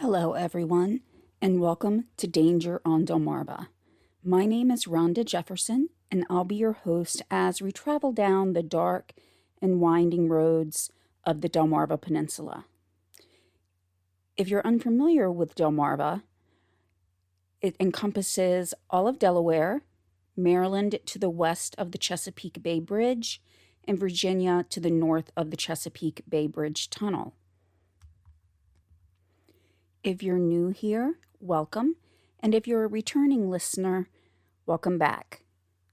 Hello, everyone, and welcome to Danger on Delmarva. My name is Rhonda Jefferson, and I'll be your host as we travel down the dark and winding roads of the Delmarva Peninsula. If you're unfamiliar with Delmarva, it encompasses all of Delaware, Maryland to the west of the Chesapeake Bay Bridge, and Virginia to the north of the Chesapeake Bay Bridge Tunnel. If you're new here, welcome. And if you're a returning listener, welcome back.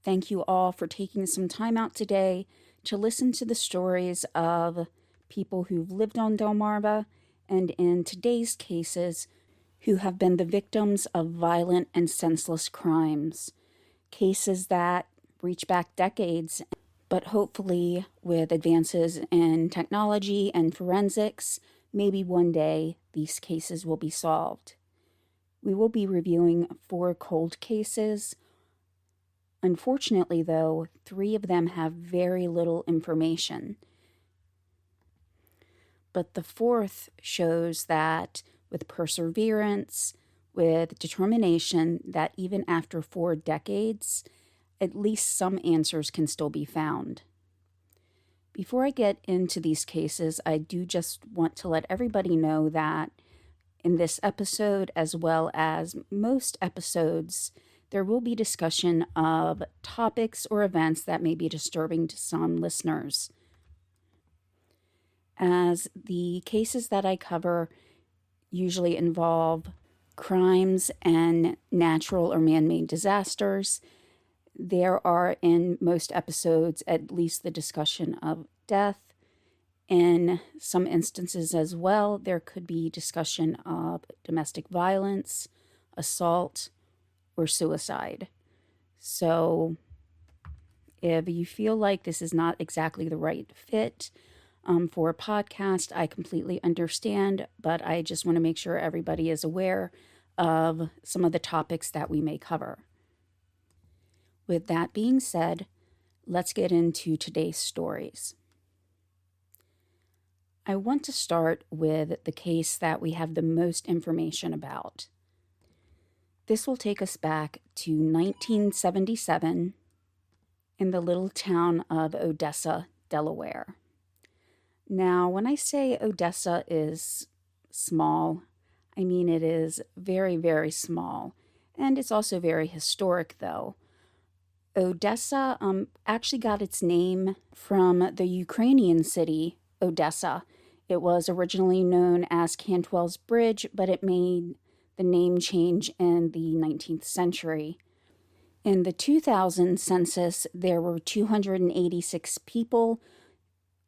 Thank you all for taking some time out today to listen to the stories of people who've lived on Delmarva and in today's cases, who have been the victims of violent and senseless crimes. Cases that reach back decades, but hopefully with advances in technology and forensics, maybe one day these cases will be solved. We will be reviewing 4 cold cases. Unfortunately, though, 3 of them have very little information. But the 4th shows that with perseverance, with determination, that even after 4 decades, at least some answers can still be found. Before I get into these cases, I do just want to let everybody know that in this episode, as well as most episodes, there will be discussion of topics or events that may be disturbing to some listeners. As the cases that I cover usually involve crimes and natural or man-made disasters, there are in most episodes at least the discussion of death. In some instances as well, there could be discussion of domestic violence, assault, or suicide. So if you feel like this is not exactly the right fit for a podcast, I completely understand, but I just want to make sure everybody is aware of some of the topics that we may cover. With that being said, let's get into today's stories. I want to start with the case that we have the most information about. This will take us back to 1977 in the little town of Odessa, Delaware. Now, when I say Odessa is small, I mean it is very, very small, and it's also very historic, though. Odessa actually got its name from the Ukrainian city, Odessa. It was originally known as Cantwell's Bridge, but it made the name change in the 19th century. In the 2000 census, there were 286 people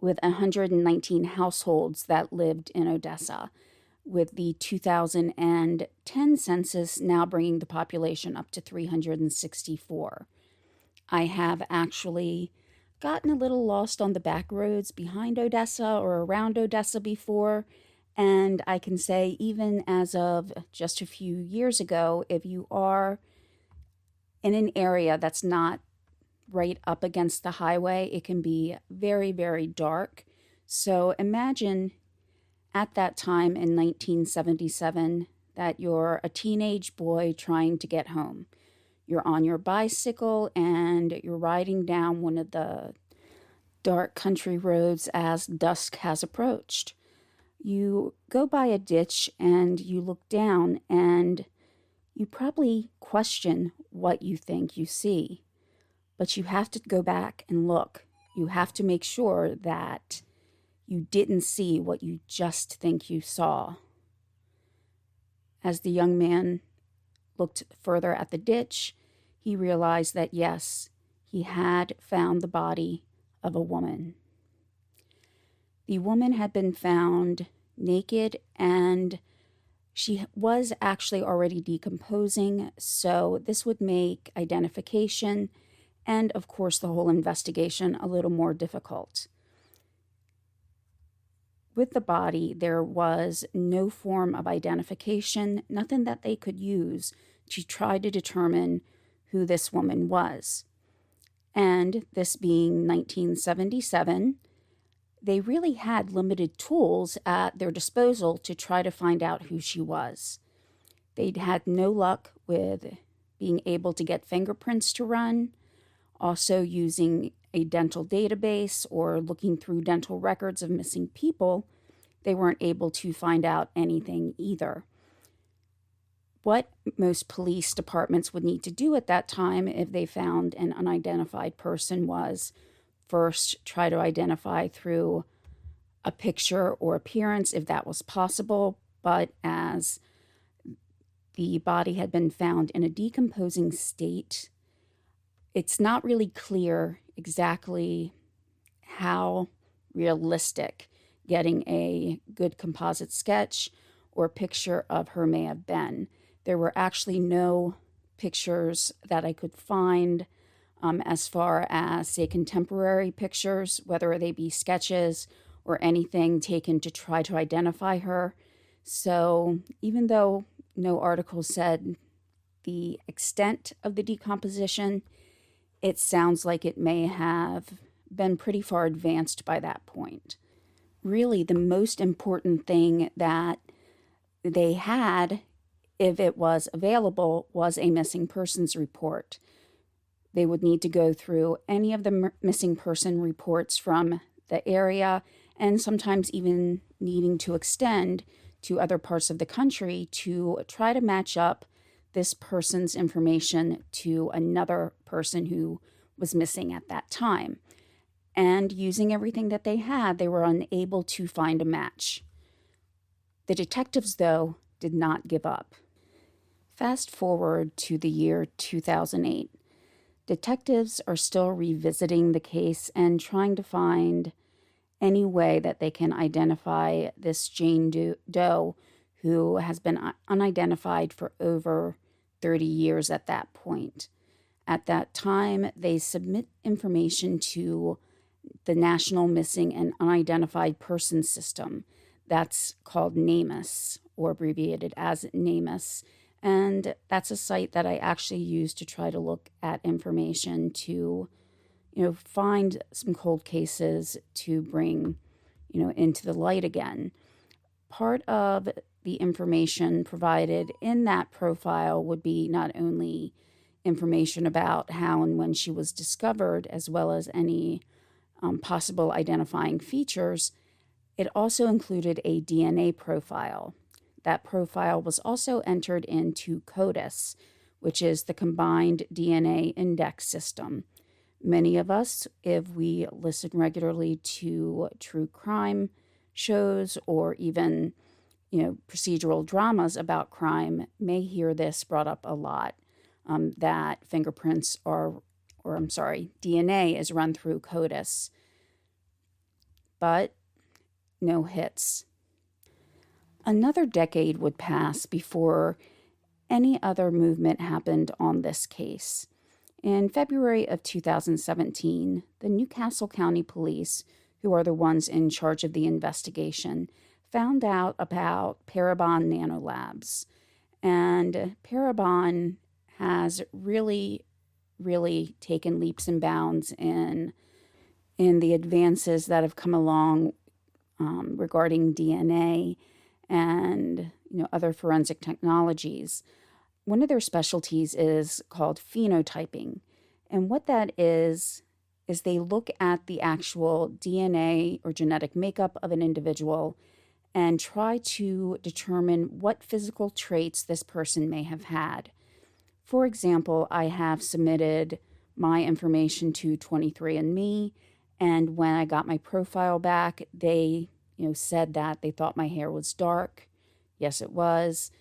with 119 households that lived in Odessa, with the 2010 census now bringing the population up to 364. I have actually gotten a little lost on the back roads behind Odessa or around Odessa before, and I can say even as of just a few years ago, if you are in an area that's not right up against the highway, it can be very, very dark. So imagine at that time in 1977 that you're a teenage boy trying to get home. You're on your bicycle and you're riding down one of the dark country roads as dusk has approached. You go by a ditch and you look down and you probably question what you think you see. But you have to go back and look. You have to make sure that you didn't see what you just think you saw. As the young man looked further at the ditch, he realized that yes, he had found the body of a woman. The woman had been found naked and she was actually already decomposing, so this would make identification and, of course, the whole investigation a little more difficult. With the body, there was no form of identification, nothing that they could use to try to determine who this woman was. And this being 1977, they really had limited tools at their disposal to try to find out who she was. They'd had no luck with being able to get fingerprints to run, also using a dental database or looking through dental records of missing people. They weren't able to find out anything either. What most police departments would need to do at that time if they found an unidentified person was first try to identify through a picture or appearance if that was possible, but as the body had been found in a decomposing state, it's not really clear exactly how realistic getting a good composite sketch or picture of her may have been. There were actually no pictures that I could find as far as, say, contemporary pictures, whether they be sketches or anything taken to try to identify her. So even though no article said the extent of the decomposition, it sounds like it may have been pretty far advanced by that point. Really, the most important thing that they had, if it was available, was a missing persons report. They would need to go through any of the missing person reports from the area, and sometimes even needing to extend to other parts of the country to try to match up this person's information to another person who was missing at that time. And using everything that they had, they were unable to find a match. The detectives, though, did not give up. Fast forward to the year 2008. Detectives are still revisiting the case and trying to find any way that they can identify this Jane Doe, who has been unidentified for over 30 years at that point. At that time, they submit information to the National Missing and Unidentified Persons System. That's called NamUs, or abbreviated as NamUs. And that's a site that I actually use to try to look at information to, find some cold cases to bring, into the light again. Part of the information provided in that profile would be not only information about how and when she was discovered, as well as any possible identifying features. It also included a DNA profile. That profile was also entered into CODIS, which is the Combined DNA Index System. Many of us, if we listen regularly to true crime shows or even, procedural dramas about crime, may hear this brought up a lot, that DNA is run through CODIS, but no hits. Another decade would pass before any other movement happened on this case. In February of 2017, the Newcastle County Police, who are the ones in charge of the investigation, found out about Parabon Nanolabs. And Parabon has really, really taken leaps and bounds in the advances that have come along regarding DNA and other forensic technologies. One of their specialties is called phenotyping. And what that is they look at the actual DNA or genetic makeup of an individual and try to determine what physical traits this person may have had. For example, I have submitted my information to 23andMe, and when I got my profile back, they said that they thought my hair was dark. Yes, it was.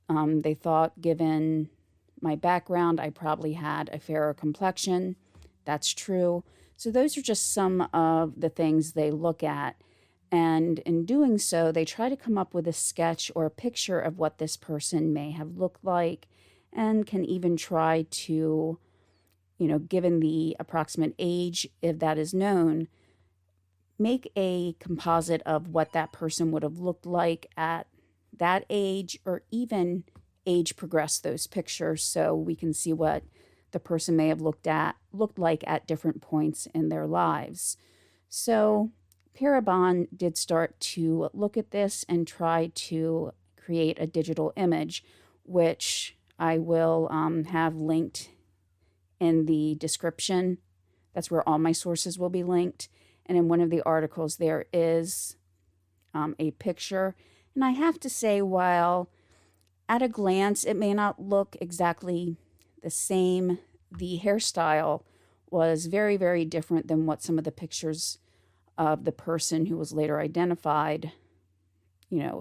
They thought, given my background, I probably had a fairer complexion. That's true. So those are just some of the things they look at. And in doing so, they try to come up with a sketch or a picture of what this person may have looked like, and can even try to, given the approximate age, if that is known, make a composite of what that person would have looked like at that age, or even age progress those pictures so we can see what the person may have looked like at different points in their lives. So Parabon did start to look at this and try to create a digital image, which I will have linked in the description. That's where all my sources will be linked. And in one of the articles, there is a picture. And I have to say, while at a glance it may not look exactly the same, the hairstyle was very, very different than what some of the pictures of the person who was later identified,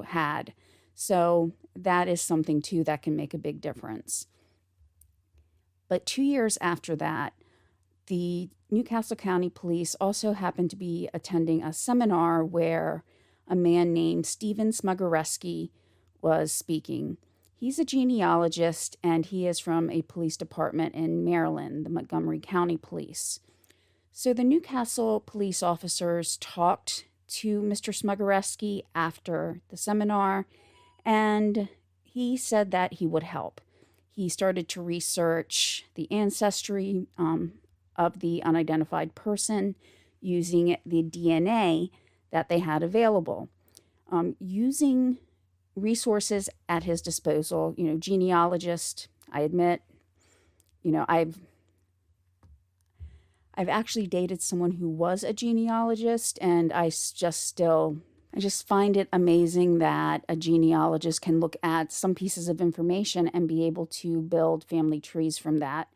had. So that is something, too, that can make a big difference. But 2 years after that, the Newcastle County Police also happened to be attending a seminar where a man named Stephen Smugareski was speaking. He's a genealogist, and he is from a police department in Maryland, the Montgomery County Police. So the Newcastle police officers talked to Mr. Smugareski after the seminar, and he said that he would help. He started to research the ancestry of the unidentified person using the DNA that they had available. Using resources at his disposal, genealogist, I admit, I've actually dated someone who was a genealogist, and I just find it amazing that a genealogist can look at some pieces of information and be able to build family trees from that,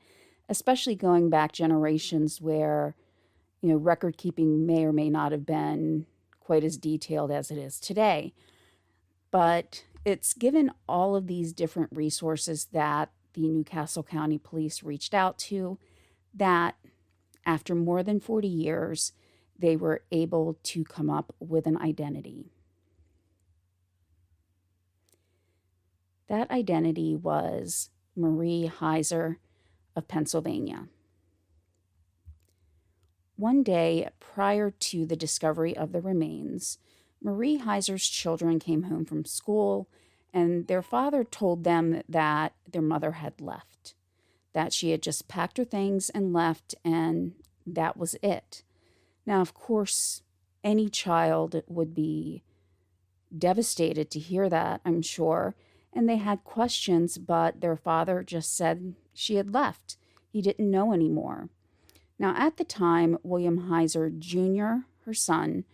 especially going back generations where, record keeping may or may not have been quite as detailed as it is today. But it's given all of these different resources that the Newcastle County Police reached out to that after more than 40 years, they were able to come up with an identity. That identity was Marie Heiser of Pennsylvania. One day prior to the discovery of the remains, Marie Heiser's children came home from school, and their father told them that their mother had left, that she had just packed her things and left, and that was it. Now, of course, any child would be devastated to hear that, I'm sure, and they had questions, but their father just said she had left. He didn't know anymore. Now, at the time, William Heiser Jr., her son,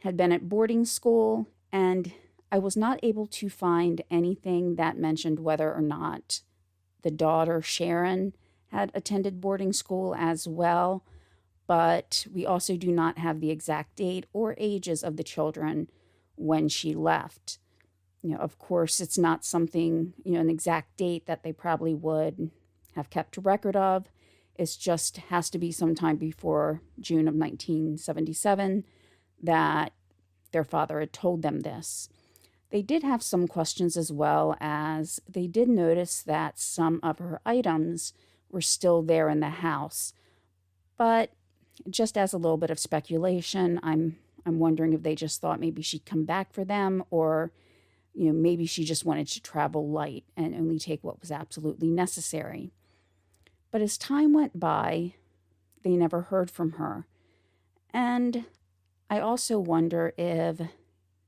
had been at boarding school, and I was not able to find anything that mentioned whether or not the daughter, Sharon, had attended boarding school as well, but we also do not have the exact date or ages of the children when she left. Of course, it's not something, an exact date that they probably would have kept a record of. It just has to be sometime before June of 1977 that their father had told them this. They did have some questions as well, as they did notice that some of her items were still there in the house. But just as a little bit of speculation, I'm wondering if they just thought maybe she'd come back for them, or maybe she just wanted to travel light and only take what was absolutely necessary. But as time went by, they never heard from her. And I also wonder if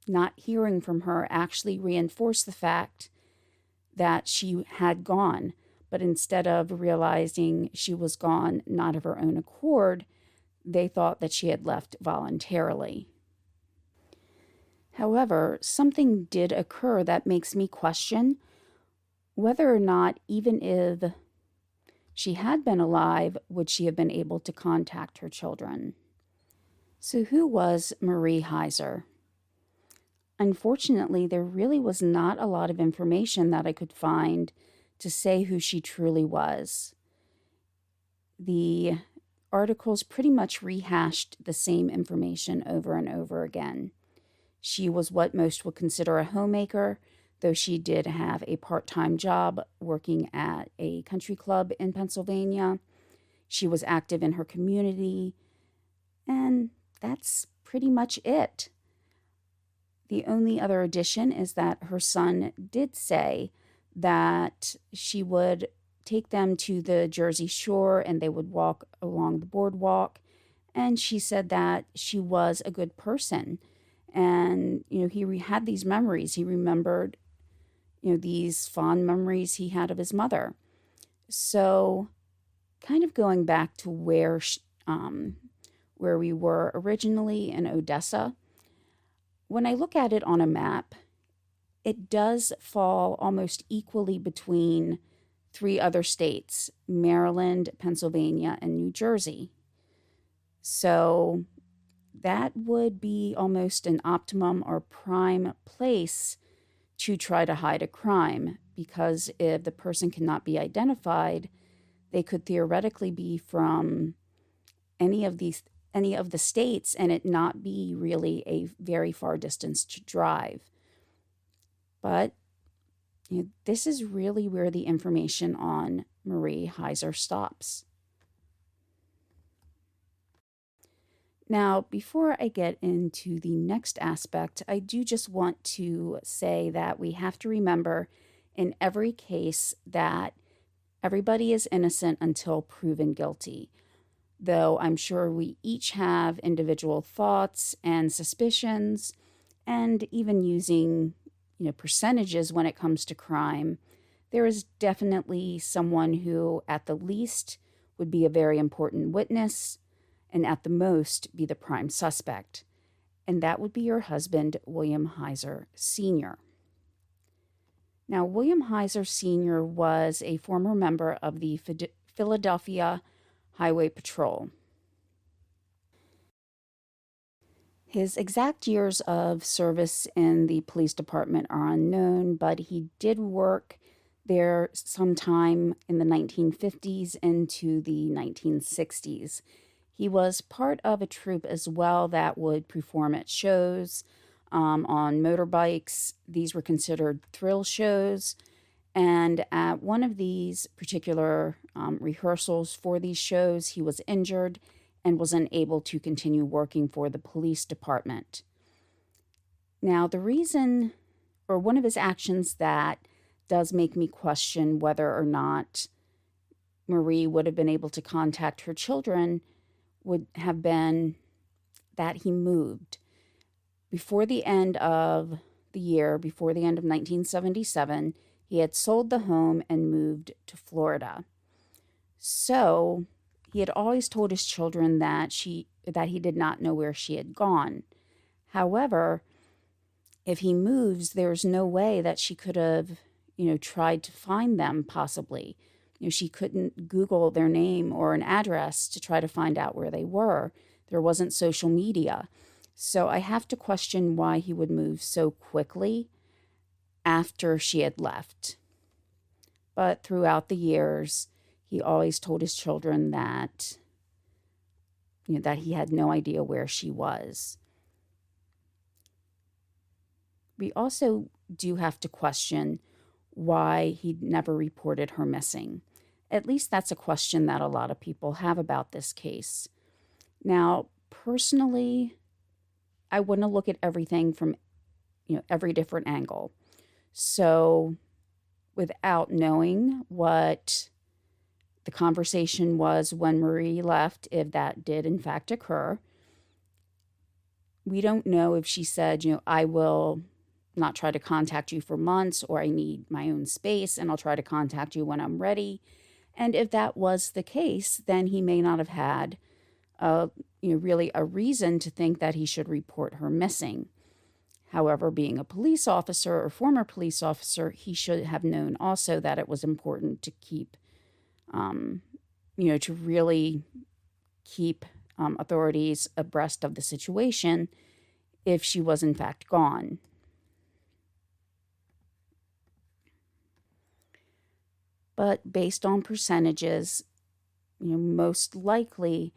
not hearing from her actually reinforced the fact that she had gone, but instead of realizing she was gone not of her own accord, they thought that she had left voluntarily. However, something did occur that makes me question whether or not, even if she had been alive, would she have been able to contact her children. So who was Marie Heiser? Unfortunately, there really was not a lot of information that I could find to say who she truly was. The articles pretty much rehashed the same information over and over again. She was what most would consider a homemaker, though she did have a part-time job working at a country club in Pennsylvania. She was active in her community, and that's pretty much it. The only other addition is that her son did say that she would take them to the Jersey Shore and they would walk along the boardwalk, And she said that she was a good person. And, he had these memories. He remembered, these fond memories he had of his mother. So, kind of going back to where we were originally in Odessa, when I look at it on a map, it does fall almost equally between three other states: Maryland, Pennsylvania, and New Jersey. So that would be almost an optimum or prime place to try to hide a crime, because if the person cannot be identified, they could theoretically be from any of the states and it not be really a very far distance to drive. But this is really where the information on Marie Heiser stops. Now, before I get into the next aspect, I do just want to say that we have to remember in every case that everybody is innocent until proven guilty. Though I'm sure we each have individual thoughts and suspicions, and even using, percentages when it comes to crime, there is definitely someone who, at the least, would be a very important witness, and at the most, be the prime suspect. And that would be your husband, William Heiser Sr. Now, William Heiser Sr. was a former member of the Philadelphia Highway Patrol. His exact years of service in the police department are unknown, but he did work there sometime in the 1950s into the 1960s. He was part of a troupe as well that would perform at shows on motorbikes. These were considered thrill shows. And at one of these particular rehearsals for these shows, he was injured and was unable to continue working for the police department. Now, the reason, or one of his actions that does make me question whether or not Marie would have been able to contact her children, would have been that he moved. Before the end of the year, before the end of 1977, he had sold the home and moved to Florida. So he had always told his children that he did not know where she had gone. However, if he moves, there's no way that she could have, tried to find them possibly. She couldn't Google their name or an address to try to find out where they were. There wasn't social media. So I have to question why he would move so quickly after she had left. But throughout the years, he always told his children that, that he had no idea where she was. We also do have to question why he never reported her missing. At least that's a question that a lot of people have about this case. Now, personally, I want to look at everything from, every different angle. So, without knowing what the conversation was when Marie left, if that did in fact occur, we don't know if she said, I will not try to contact you for months, or I need my own space and I'll try to contact you when I'm ready. And if that was the case, then he may not have had really a reason to think that he should report her missing. However, being a police officer or former police officer, he should have known also that it was important to keep, to really keep authorities abreast of the situation if she was in fact gone. But based on percentages, most likely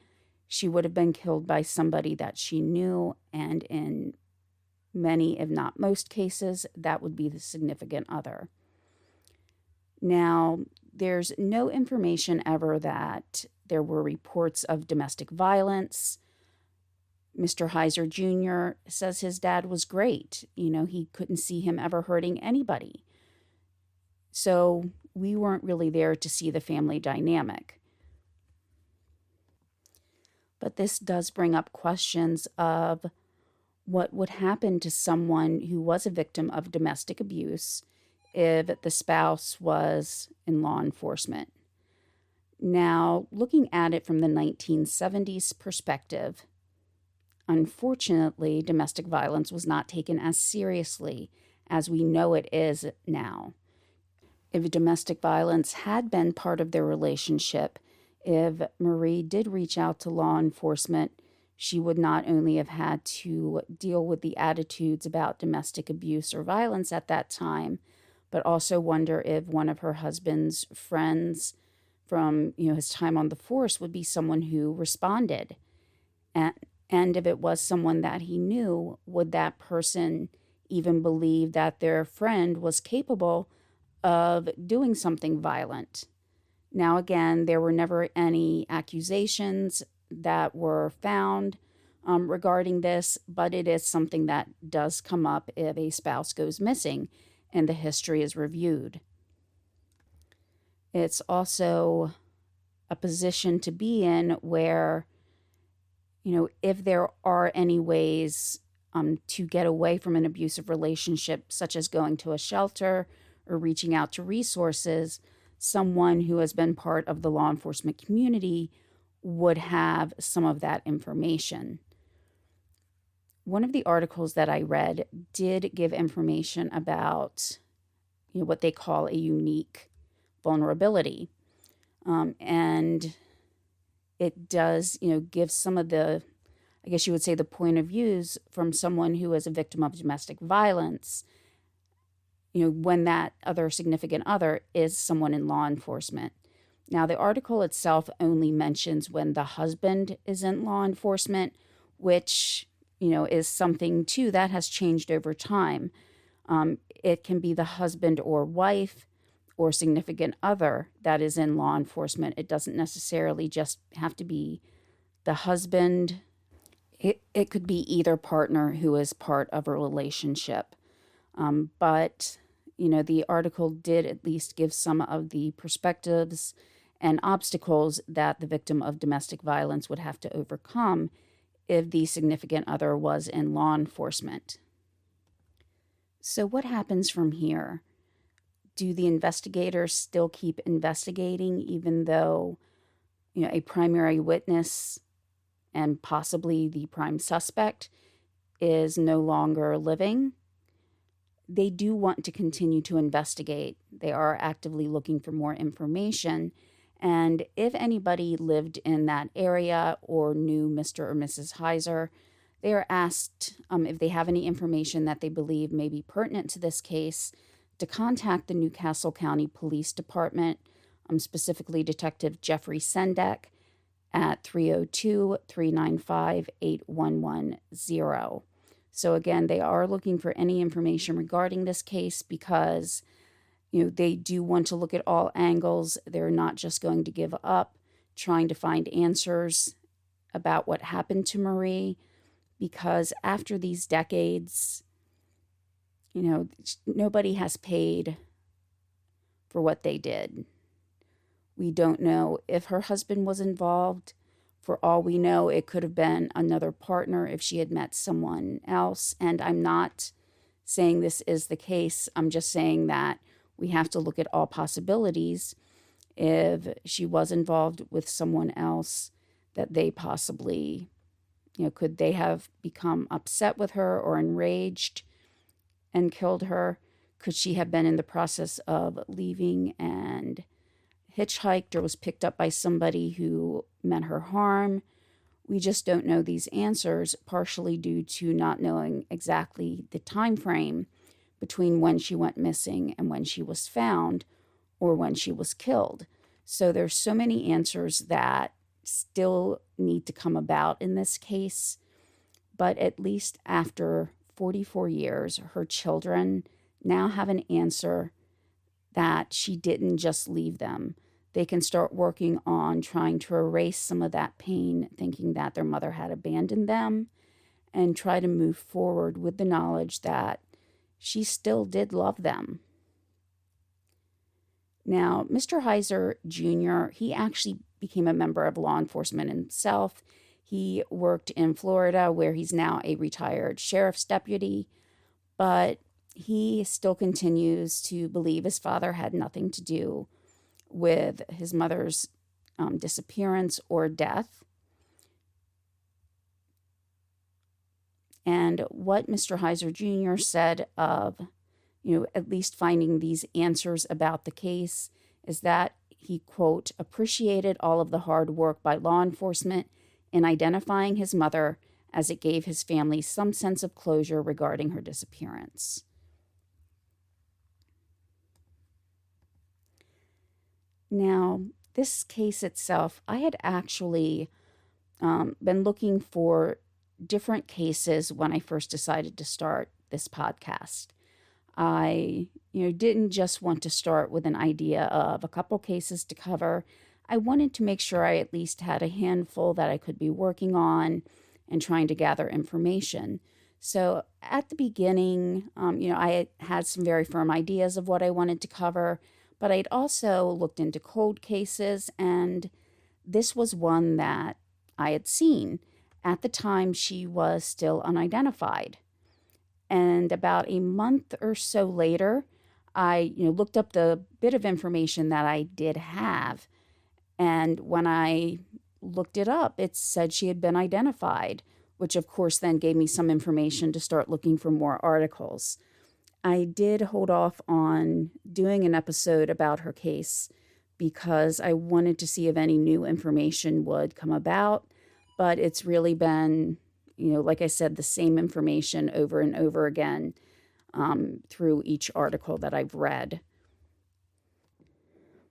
she would have been killed by somebody that she knew, and in many, if not most cases, that would be the significant other. Now, there's no information ever that there were reports of domestic violence. Mr. Heiser Jr. says his dad was great. He couldn't see him ever hurting anybody. So we weren't really there to see the family dynamic. But this does bring up questions of what would happen to someone who was a victim of domestic abuse if the spouse was in law enforcement. Now, looking at it from the 1970s perspective, unfortunately, domestic violence was not taken as seriously as we know it is now. If domestic violence had been part of their relationship, if Marie did reach out to law enforcement, she would not only have had to deal with the attitudes about domestic abuse or violence at that time, but also wonder if one of her husband's friends from his time on the force would be someone who responded. And if it was someone that he knew, would that person even believe that their friend was capable of doing something violent? Now, again, there were never any accusations that were found regarding this, but it is something that does come up if a spouse goes missing and the history is reviewed. It's also a position to be in where, if there are any ways to get away from an abusive relationship, such as going to a shelter or reaching out to resources, someone who has been part of the law enforcement community would have some of that information. One of the articles that I read did give information about what they call a unique vulnerability. And it does, give some of the, I guess you would say, the point of views from someone who is a victim of domestic violence, when that other significant other is someone in law enforcement. Now, the article itself only mentions when the husband is in law enforcement, which, is something, too, that has changed over time. It can be the husband or wife or significant other that is in law enforcement. It doesn't necessarily just have to be the husband. It could be either partner who is part of a relationship. But the article did at least give some of the perspectives and obstacles that the victim of domestic violence would have to overcome if the significant other was in law enforcement. So what happens from here? Do the investigators still keep investigating even though, a primary witness and possibly the prime suspect is no longer living? They do want to continue to investigate. They are actively looking for more information. And if anybody lived in that area or knew Mr. or Mrs. Heiser, they are asked if they have any information that they believe may be pertinent to this case to contact the Newcastle County Police Department, specifically Detective Jeffrey Sendek at 302-395-8110. So again, they are looking for any information regarding this case because, they do want to look at all angles. They're not just going to give up trying to find answers about what happened to Marie, because after these decades, nobody has paid for what they did. We don't know if her husband was involved. For all we know, it could have been another partner if she had met someone else. And I'm not saying this is the case. I'm just saying that we have to look at all possibilities. If she was involved with someone else, that they possibly, could they have become upset with her or enraged and killed her? Could she have been in the process of leaving and hitchhiked or was picked up by somebody who meant her harm? We just don't know these answers, partially due to not knowing exactly the time frame between when she went missing and when she was found or when she was killed. So there's so many answers that still need to come about in this case. But at least after 44 years, her children now have an answer that she didn't just leave them. They can start working on trying to erase some of that pain, thinking that their mother had abandoned them, and try to move forward with the knowledge that she still did love them. Now, Mr. Heiser Jr., he actually became a member of law enforcement himself. He worked in Florida, where he's now a retired sheriff's deputy, but he still continues to believe his father had nothing to do with his mother's disappearance or death. And what Mr. Heiser Jr. said of, at least finding these answers about the case is that he, quote, appreciated all of the hard work by law enforcement in identifying his mother, as it gave his family some sense of closure regarding her disappearance. Now, this case itself, I had actually been looking for different cases when I first decided to start this podcast. I, didn't just want to start with an idea of a couple cases to cover. I wanted to make sure I at least had a handful that I could be working on and trying to gather information. So at the beginning, I had some very firm ideas of what I wanted to cover, but I'd also looked into cold cases, and this was one that I had seen. At the time, she was still unidentified. And about a month or so later, I looked up the bit of information that I did have. And when I looked it up, it said she had been identified, which of course then gave me some information to start looking for more articles. I did hold off on doing an episode about her case because I wanted to see if any new information would come about. But it's really been, like I said, the same information over and over again through each article that I've read.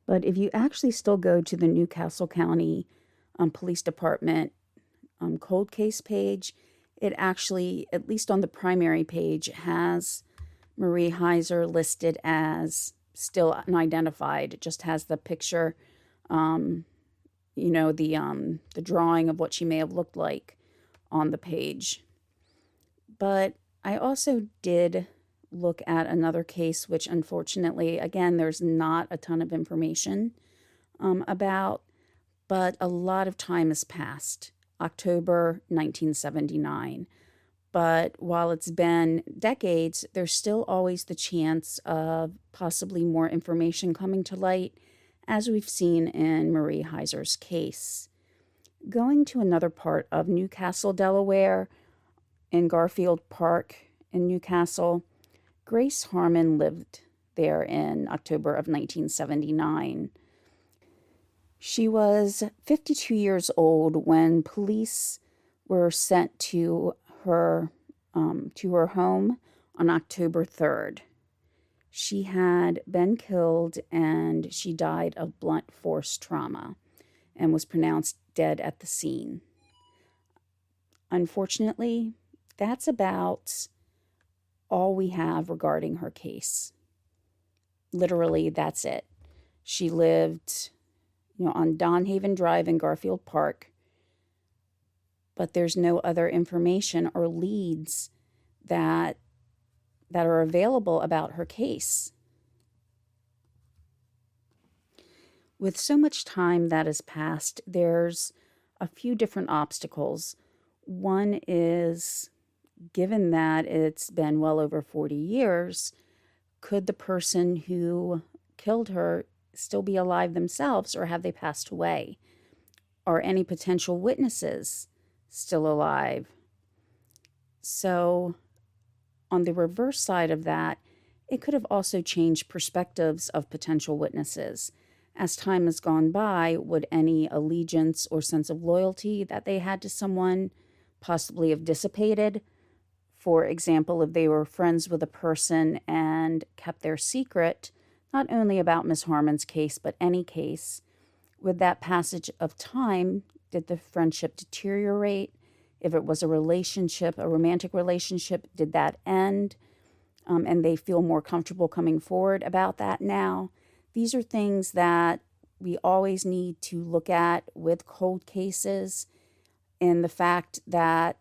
But if you actually still go to the Newcastle County Police Department cold case page, it actually, at least on the primary page, has Marie Heiser listed as still unidentified. It just has the picture, the drawing of what she may have looked like on the page. But I also did look at another case, which unfortunately, again, there's not a ton of information about, but a lot of time has passed. October 1979. But while it's been decades, there's still always the chance of possibly more information coming to light, as we've seen in Marie Heiser's case. Going to another part of Newcastle, Delaware, in Garfield Park in Newcastle, Grace Harmon lived there in October of 1979. She was 52 years old when police were sent to her home on October 3rd. She had been killed and she died of blunt force trauma and was pronounced dead at the scene. Unfortunately, that's about all we have regarding her case. Literally, that's it. She lived, on Donhaven Drive in Garfield Park, but there's no other information or leads that are available about her case. With so much time that has passed, there's a few different obstacles. One is, given that it's been well over 40 years, could the person who killed her still be alive themselves, or have they passed away? Are any potential witnesses still alive? So, on the reverse side of that, it could have also changed perspectives of potential witnesses. As time has gone by, would any allegiance or sense of loyalty that they had to someone possibly have dissipated? For example, if they were friends with a person and kept their secret, not only about Miss Harmon's case, but any case, with that passage of time, did the friendship deteriorate? If it was a relationship, a romantic relationship, did that end? And they feel more comfortable coming forward about that now. These are things that we always need to look at with cold cases, and the fact that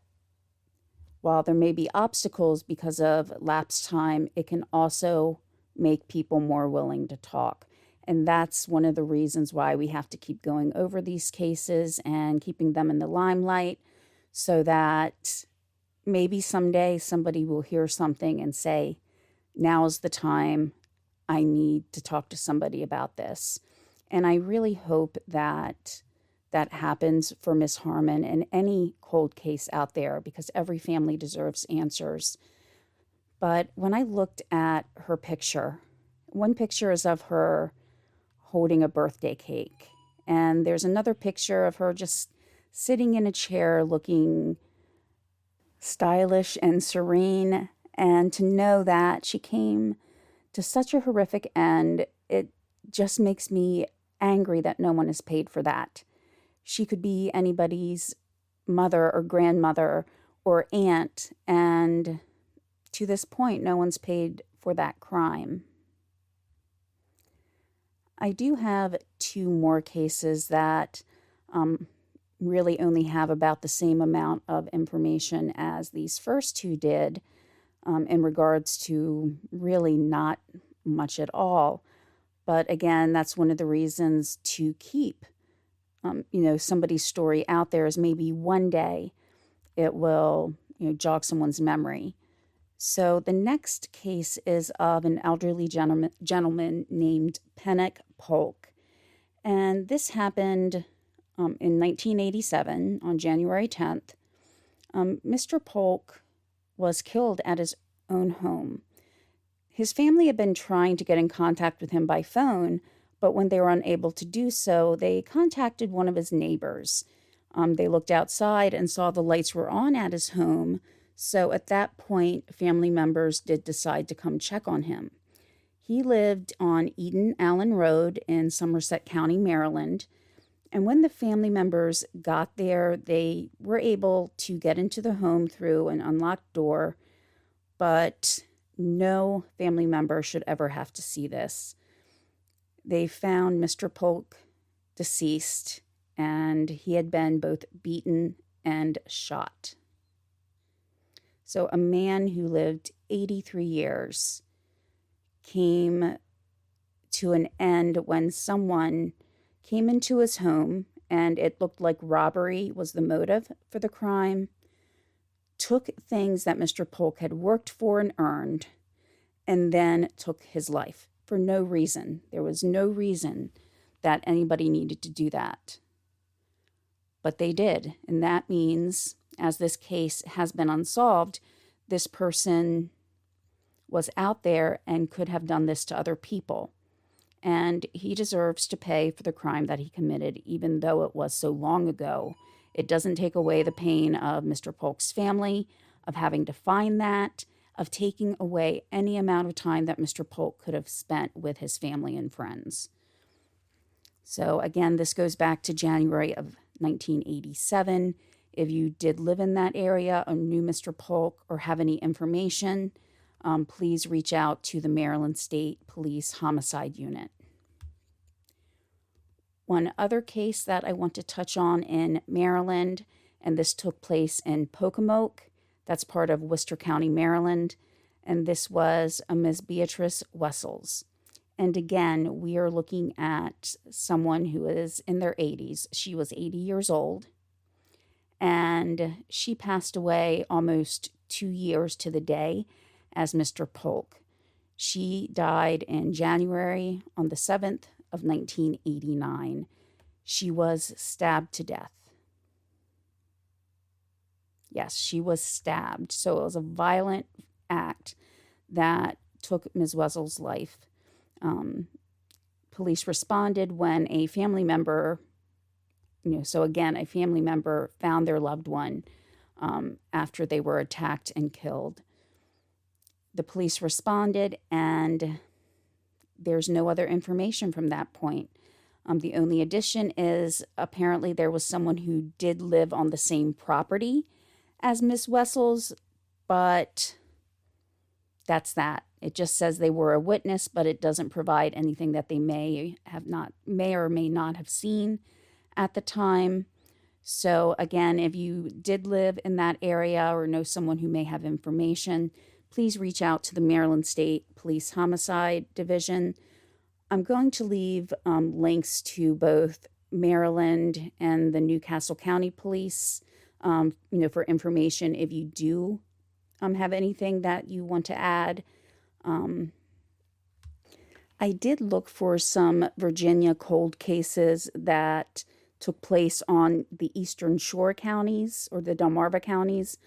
while there may be obstacles because of lapsed time, it can also make people more willing to talk. And that's one of the reasons why we have to keep going over these cases and keeping them in the limelight, so that maybe someday somebody will hear something and say, now's the time, I need to talk to somebody about this. And I really hope that that happens for Miss Harmon and any cold case out there, because every family deserves answers. But when I looked at her picture, one picture is of her holding a birthday cake, and there's another picture of her just sitting in a chair looking stylish and serene. And to know that she came to such a horrific end, it just makes me angry that no one is paid for that. She could be anybody's mother or grandmother or aunt, and to this point, no one's paid for that crime. I do have two more cases that really only have about the same amount of information as these first two did, in regards to really not much at all. But again, that's one of the reasons to keep, somebody's story out there, is maybe one day it will, jog someone's memory. So the next case is of an elderly gentleman named Pennock Polk. And this happened in 1987 on January 10th. Mr. Polk was killed at his own home. His family had been trying to get in contact with him by phone, but when they were unable to do so, they contacted one of his neighbors. They looked outside and saw the lights were on at his home, so at that point, family members did decide to come check on him. He lived on Eden Allen Road in Somerset County, Maryland, and when the family members got there, they were able to get into the home through an unlocked door, but no family member should ever have to see this. They found Mr. Polk deceased, and he had been both beaten and shot. So a man who lived 83 years came to an end when someone came into his home, and it looked like robbery was the motive for the crime, took things that Mr. Polk had worked for and earned, and then took his life for no reason. There was no reason that anybody needed to do that. But they did, and that means, as this case has been unsolved, this person was out there and could have done this to other people. And he deserves to pay for the crime that he committed, even though it was so long ago. It doesn't take away the pain of Mr. Polk's family, of having to find that, of taking away any amount of time that Mr. Polk could have spent with his family and friends. So again, this goes back to January of 1987. If you did live in that area or knew Mr. Polk or have any information, please reach out to the Maryland State Police Homicide Unit. One other case that I want to touch on in Maryland, and this took place in Pocomoke, that's part of Worcester County, Maryland, and this was a Ms. Beatrice Wessels. And again, we are looking at someone who is in their 80s. She was 80 years old, and she passed away almost 2 years to the day as Mr. Polk. She died in January on the 7th of 1989. She was stabbed to death. Yes, she was stabbed. So it was a violent act that took Ms. Wessels' life. Police responded when a family member, so again, a family member found their loved one after they were attacked and killed. The police responded, and there's no other information from that point. The only addition is apparently there was someone who did live on the same property as Miss Wessels, but that's that. It just says they were a witness, but it doesn't provide anything that they may or may not have seen at the time. So again, if you did live in that area or know someone who may have information, please reach out to the Maryland State Police Homicide Division. I'm going to leave links to both Maryland and the Newcastle County Police, for information if you do have anything that you want to add. Um, I did look for some Virginia cold cases that took place on the Eastern Shore counties or the Delmarva counties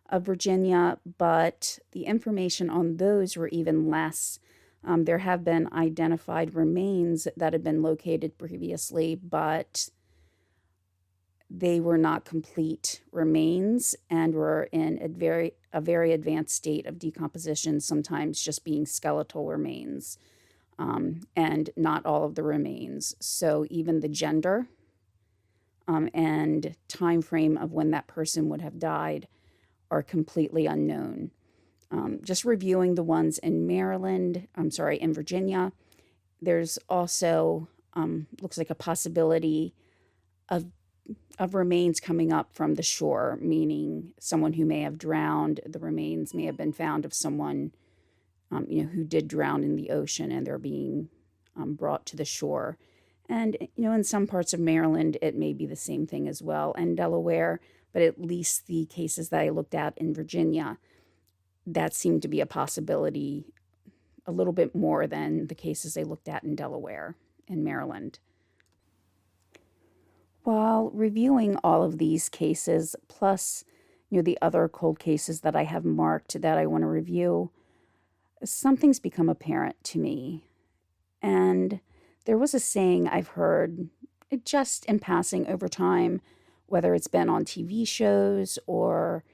of Virginia, but the information on those were even less. There have been identified remains that had been located previously, but they were not complete remains and were in a very advanced state of decomposition, sometimes just being skeletal remains, and not all of the remains. So even the gender and time frame of when that person would have died are completely unknown. Just reviewing the ones in in Virginia, there's also looks like a possibility of remains coming up from the shore, meaning someone who may have drowned. The remains may have been found of someone, who did drown in the ocean, and they're being brought to the shore. And, in some parts of Maryland, it may be the same thing as well, and Delaware, but at least the cases that I looked at in Virginia, that seemed to be a possibility a little bit more than the cases they looked at in Delaware and Maryland. While reviewing all of these cases, plus, the other cold cases that I have marked that I want to review, something's become apparent to me. And there was a saying I've heard just in passing over time, whether it's been on TV shows or,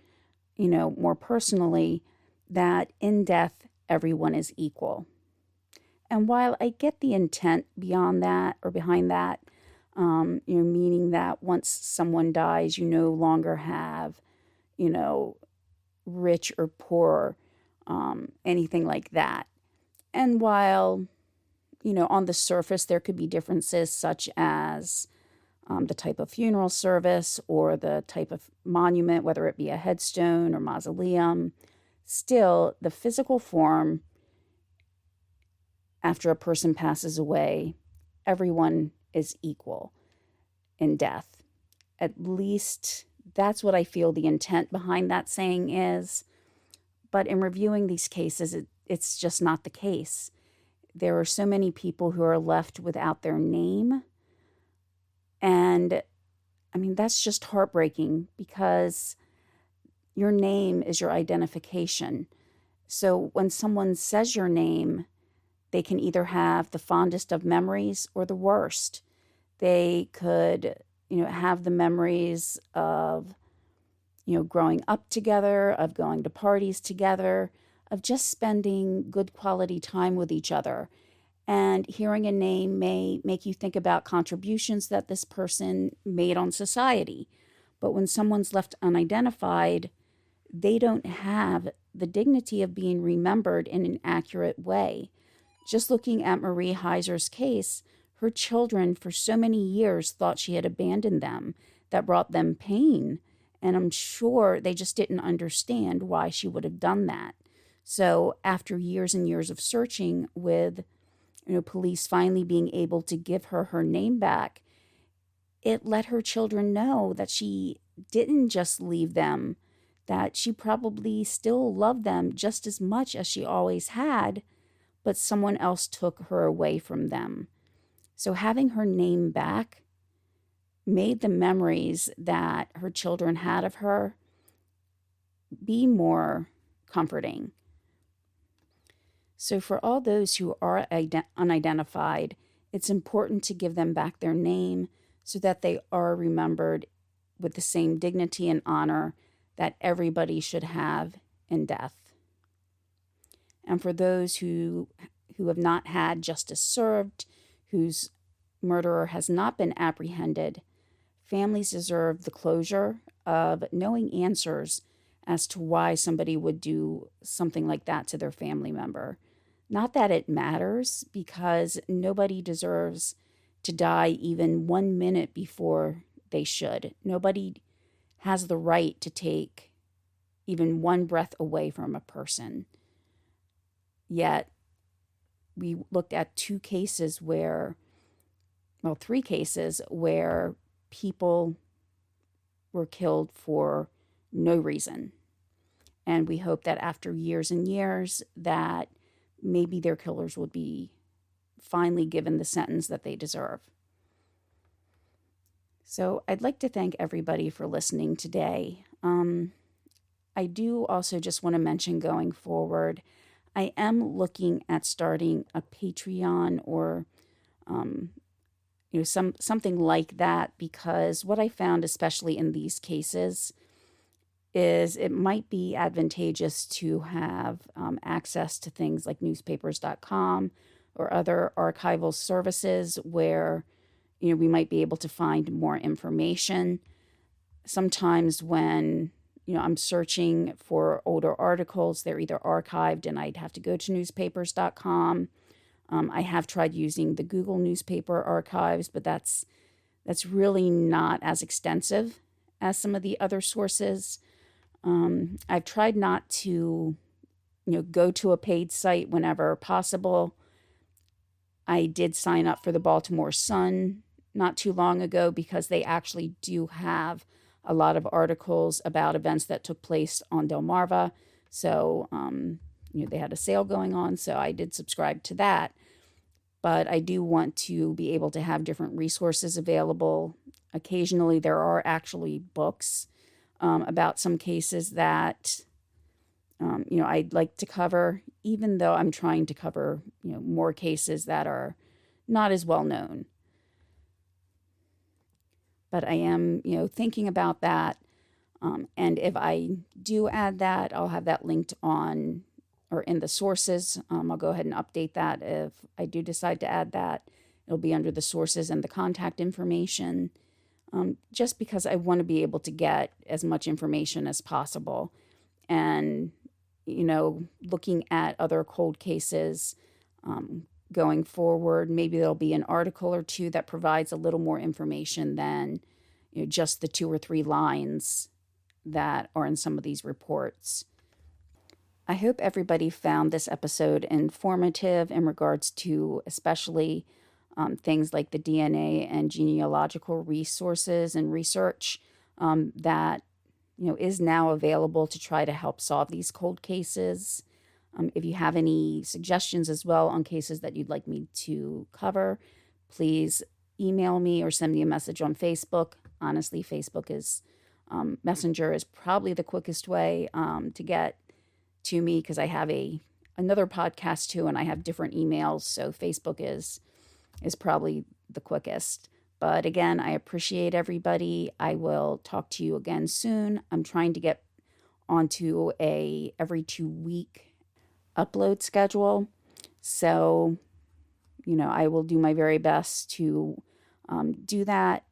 more personally, that in death, everyone is equal. And while I get the intent beyond that or behind that, meaning that once someone dies, you no longer have, rich or poor, anything like that. And while, on the surface, there could be differences such as the type of funeral service or the type of monument, whether it be a headstone or mausoleum, still the physical form after a person passes away, everyone is equal in death. At least that's what I feel the intent behind that saying is. But in reviewing these cases, it's just not the case. There are so many people who are left without their name. And that's just heartbreaking because your name is your identification. So when someone says your name, they can either have the fondest of memories or the worst. They could, have the memories of, growing up together, of going to parties together, of just spending good quality time with each other. And hearing a name may make you think about contributions that this person made on society. But when someone's left unidentified, they don't have the dignity of being remembered in an accurate way. Just looking at Marie Heiser's case, her children for so many years thought she had abandoned them. That brought them pain. And I'm sure they just didn't understand why she would have done that. So after years and years of searching with, police finally being able to give her her name back, it let her children know that she didn't just leave them, that she probably still loved them just as much as she always had, but someone else took her away from them. So having her name back made the memories that her children had of her be more comforting. So for all those who are unidentified, it's important to give them back their name so that they are remembered with the same dignity and honor that everybody should have in death. And for those who have not had justice served, whose murderer has not been apprehended, families deserve the closure of knowing answers as to why somebody would do something like that to their family member. Not that it matters, because nobody deserves to die even 1 minute before they should. Nobody has the right to take even one breath away from a person. Yet, we looked at three cases where people were killed for no reason. And we hope that after years and years that maybe their killers would be finally given the sentence that they deserve. So I'd like to thank everybody for listening today. I do also just want to mention going forward, I am looking at starting a Patreon or something like that, because what I found, especially in these cases, is it might be advantageous to have access to things like newspapers.com or other archival services where we might be able to find more information. Sometimes when I'm searching for older articles, they're either archived and I'd have to go to newspapers.com. I have tried using the Google newspaper archives, but that's really not as extensive as some of the other sources. I've tried not to, go to a paid site whenever possible. I did sign up for the Baltimore Sun not too long ago because they actually do have a lot of articles about events that took place on Delmarva. So, they had a sale going on, so I did subscribe to that. But I do want to be able to have different resources available. Occasionally, there are actually books about some cases that, I'd like to cover, even though I'm trying to cover, more cases that are not as well known. But I am, thinking about that. And if I do add that, I'll have that linked on or in the sources. I'll go ahead and update that if I do decide to add that. It'll be under the sources and the contact information, just because I want to be able to get as much information as possible. And, looking at other cold cases going forward, maybe there'll be an article or two that provides a little more information than just the 2 or 3 lines that are in some of these reports. I hope everybody found this episode informative in regards to especially things like the DNA and genealogical resources and research that is now available to try to help solve these cold cases. If you have any suggestions as well on cases that you'd like me to cover, please email me or send me a message on Facebook. Honestly, Facebook is Messenger is probably the quickest way to get to me, because I have another podcast too, and I have different emails. So Facebook is probably the quickest. But again, I appreciate everybody. I will talk to you again soon. I'm trying to get onto a every 2-week upload schedule. So, I will do my very best to do that.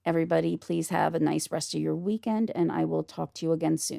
Everybody, please have a nice rest of your weekend, and I will talk to you again soon.